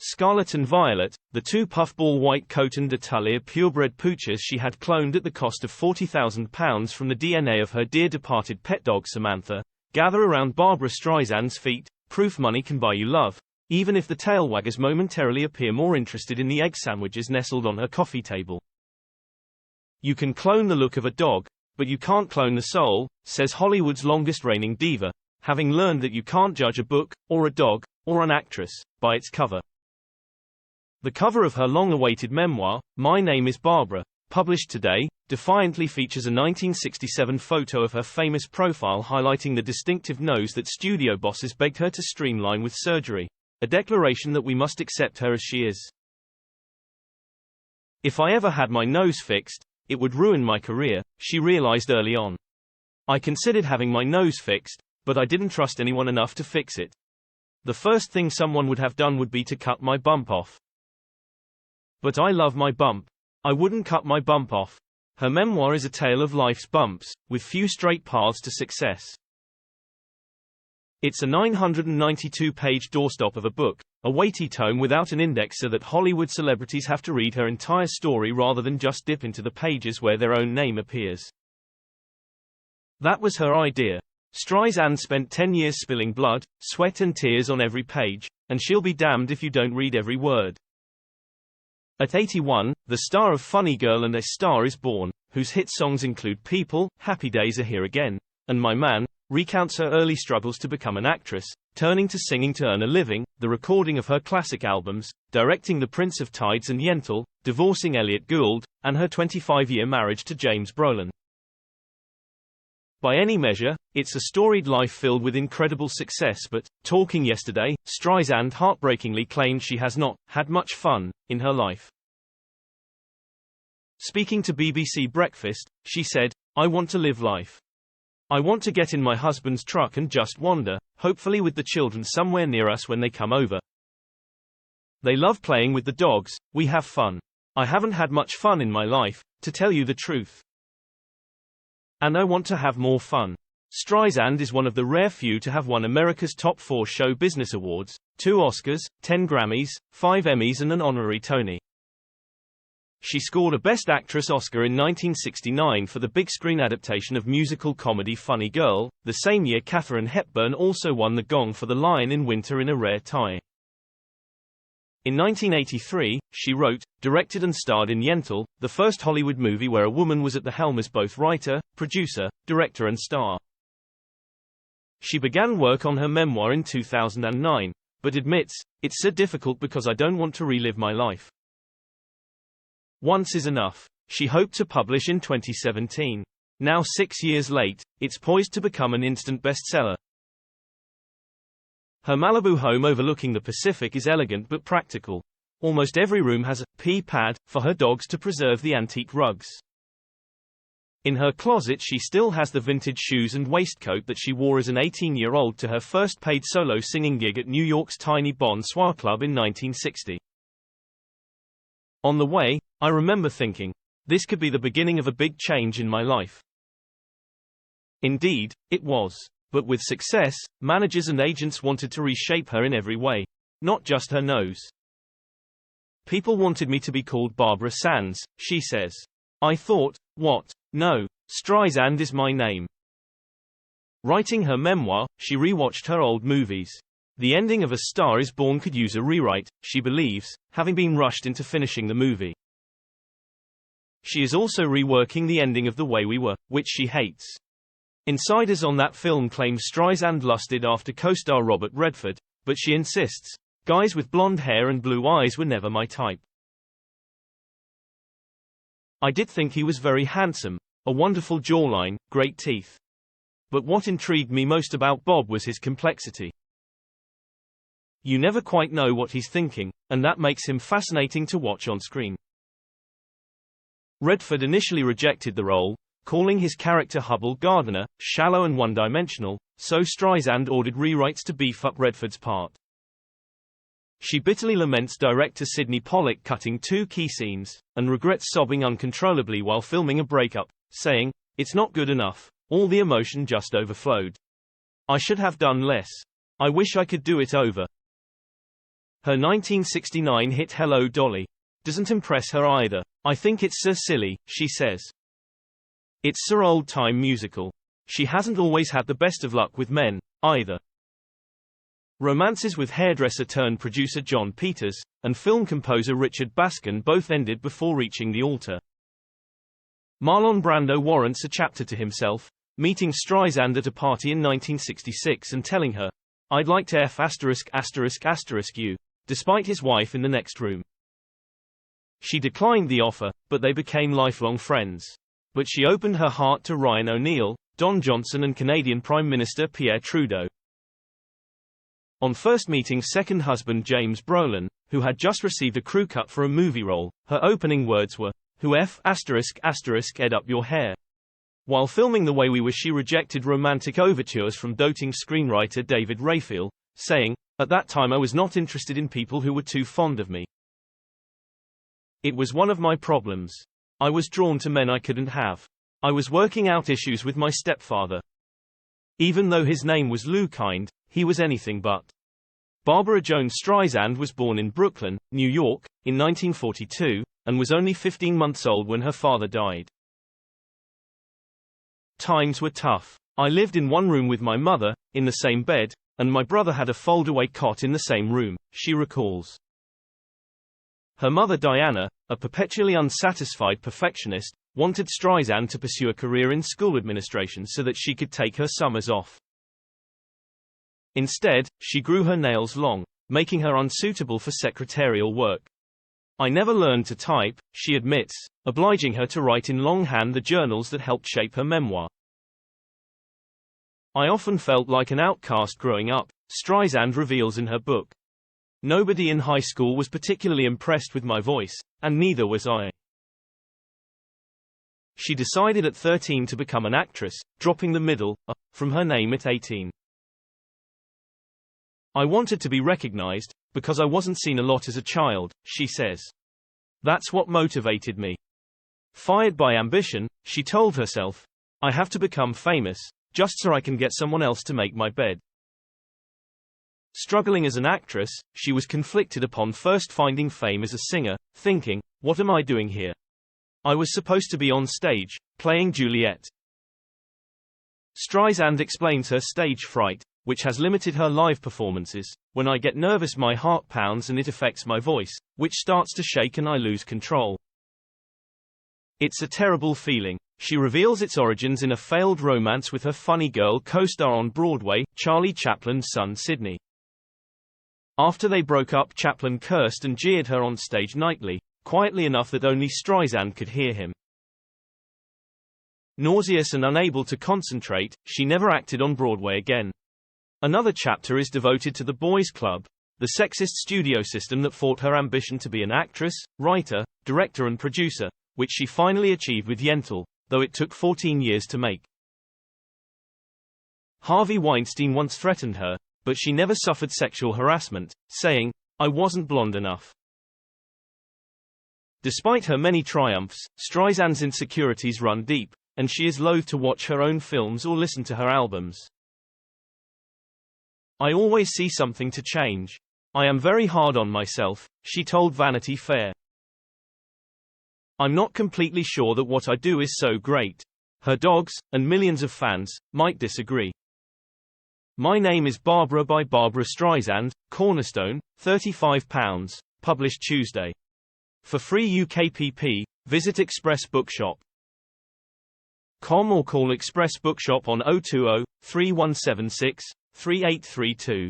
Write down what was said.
Scarlet and Violet, the two puffball white Coton de Tulear purebred pooches she had cloned at the cost of £40,000 from the DNA of her dear departed pet dog Samantha, gather around Barbra Streisand's feet, proof money can buy you love, even if the tail-waggers momentarily appear more interested in the egg sandwiches nestled on her coffee table. You can clone the look of a dog, but you can't clone the soul, says Hollywood's longest-reigning diva, having learned that you can't judge a book, or a dog, or an actress, by its cover. The cover of her long-awaited memoir, My Name is Barbra, published today, defiantly features a 1967 photo of her famous profile highlighting the distinctive nose that studio bosses begged her to streamline with surgery, a declaration that we must accept her as she is. If I ever had my nose fixed, it would ruin my career, she realized early on. I considered having my nose fixed, but I didn't trust anyone enough to fix it. The first thing someone would have done would be to cut my bump off. But I love my bump. I wouldn't cut my bump off. Her memoir is a tale of life's bumps, with few straight paths to success. It's a 992-page doorstop of a book, a weighty tome without an index so that Hollywood celebrities have to read her entire story rather than just dip into the pages where their own name appears. That was her idea. Streisand spent 10 years spilling blood, sweat and tears on every page, and she'll be damned if you don't read every word. At 81, the star of Funny Girl and A Star Is Born, whose hit songs include People, Happy Days Are Here Again, and My Man, recounts her early struggles to become an actress, turning to singing to earn a living, the recording of her classic albums, directing The Prince of Tides and Yentl, divorcing Elliot Gould, and her 25-year marriage to James Brolin. By any measure, it's a storied life filled with incredible success, but, talking yesterday, Streisand heartbreakingly claimed she has not had much fun in her life. Speaking to BBC Breakfast, she said, I want to live life. I want to get in my husband's truck and just wander, hopefully with the children somewhere near us when they come over. They love playing with the dogs, we have fun. I haven't had much fun in my life, to tell you the truth. And I want to have more fun. Streisand is one of the rare few to have won America's top 4 show business awards, 2 Oscars, 10 Grammys, 5 Emmys and an honorary Tony. She scored a Best Actress Oscar in 1969 for the big-screen adaptation of musical comedy Funny Girl. The same year Katharine Hepburn also won the Gong for The Lion in Winter in a rare tie. In 1983, she wrote, directed and starred in Yentl, the first Hollywood movie where a woman was at the helm as both writer, producer, director and star. She began work on her memoir in 2009, but admits, it's so difficult because I don't want to relive my life. Once is enough. She hoped to publish in 2017. Now 6 years late, it's poised to become an instant bestseller. Her Malibu home overlooking the Pacific is elegant but practical. Almost every room has a pee pad for her dogs to preserve the antique rugs. In her closet she still has the vintage shoes and waistcoat that she wore as an 18-year-old to her first paid solo singing gig at New York's tiny Bonsoir Club in 1960. On the way, I remember thinking, this could be the beginning of a big change in my life. Indeed, it was. But with success, managers and agents wanted to reshape her in every way. Not just her nose. People wanted me to be called Barbra Sands, she says. I thought, what? No, Streisand is my name. Writing her memoir, she rewatched her old movies. The ending of A Star Is Born could use a rewrite, she believes, having been rushed into finishing the movie. She is also reworking the ending of The Way We Were, which she hates. Insiders on that film claim Streisand lusted after co-star Robert Redford, but she insists, guys with blonde hair and blue eyes were never my type. I did think he was very handsome, a wonderful jawline, great teeth. But what intrigued me most about Bob was his complexity. You never quite know what he's thinking, and that makes him fascinating to watch on screen. Redford initially rejected the role, calling his character Hubble Gardner shallow and one-dimensional, so Streisand ordered rewrites to beef up Redford's part. She bitterly laments director Sidney Pollack cutting 2 key scenes, and regrets sobbing uncontrollably while filming a breakup, saying, it's not good enough, all the emotion just overflowed. I should have done less. I wish I could do it over. Her 1969 hit Hello Dolly doesn't impress her either. I think it's so silly, she says. It's so old-time musical. She hasn't always had the best of luck with men, either. Romances with hairdresser-turned-producer John Peters, and film composer Richard Baskin both ended before reaching the altar. Marlon Brando warrants a chapter to himself, meeting Streisand at a party in 1966 and telling her, "I'd like to F*** you," despite his wife in the next room. She declined the offer, but they became lifelong friends. But she opened her heart to Ryan O'Neal, Don Johnson and Canadian Prime Minister Pierre Trudeau. On first meeting second husband James Brolin, who had just received a crew cut for a movie role, her opening words were, "Who F*** ed up your hair?" While filming The Way We Were, she rejected romantic overtures from doting screenwriter David Rayfield, saying, "At that time I was not interested in people who were too fond of me. It was one of my problems. I was drawn to men I couldn't have. I was working out issues with my stepfather. Even though his name was Lou Kind, he was anything but." Barbra Jones Streisand was born in Brooklyn, New York, in 1942, and was only 15 months old when her father died. Times were tough. I lived in one room with my mother, in the same bed, and my brother had a fold-away cot in the same room, she recalls. Her mother Diana, a perpetually unsatisfied perfectionist, wanted Streisand to pursue a career in school administration so that she could take her summers off. Instead, she grew her nails long, making her unsuitable for secretarial work. "I never learned to type," she admits, obliging her to write in longhand the journals that helped shape her memoir. "I often felt like an outcast growing up," Streisand reveals in her book. "Nobody in high school was particularly impressed with my voice, and neither was I." She decided at 13 to become an actress, dropping the middle from her name at 18. "I wanted to be recognized, because I wasn't seen a lot as a child," she says. "That's what motivated me." Fired by ambition, she told herself, "I have to become famous, just so I can get someone else to make my bed." Struggling as an actress, she was conflicted upon first finding fame as a singer, thinking, "What am I doing here? I was supposed to be on stage, playing Juliet." Streisand explains her stage fright, which has limited her live performances. "When I get nervous my heart pounds and it affects my voice, which starts to shake and I lose control. It's a terrible feeling." She reveals its origins in a failed romance with her funny girl co-star on Broadway, Charlie Chaplin's son Sidney. After they broke up, Chaplin cursed and jeered her on stage nightly, quietly enough that only Streisand could hear him. Nauseous and unable to concentrate, she never acted on Broadway again. Another chapter is devoted to the Boys Club, the sexist studio system that fought her ambition to be an actress, writer, director and producer, which she finally achieved with Yentl, though it took 14 years to make. Harvey Weinstein once threatened her, but she never suffered sexual harassment, saying, "I wasn't blonde enough." Despite her many triumphs, Streisand's insecurities run deep, and she is loath to watch her own films or listen to her albums. "I always see something to change. I am very hard on myself," she told Vanity Fair. "I'm not completely sure that what I do is so great." Her dogs, and millions of fans, might disagree. My Name is Barbara by Barbra Streisand, Cornerstone, £35, published Tuesday. For free UKPP, visit Express Bookshop.com or call Express Bookshop on 020 3176 3832.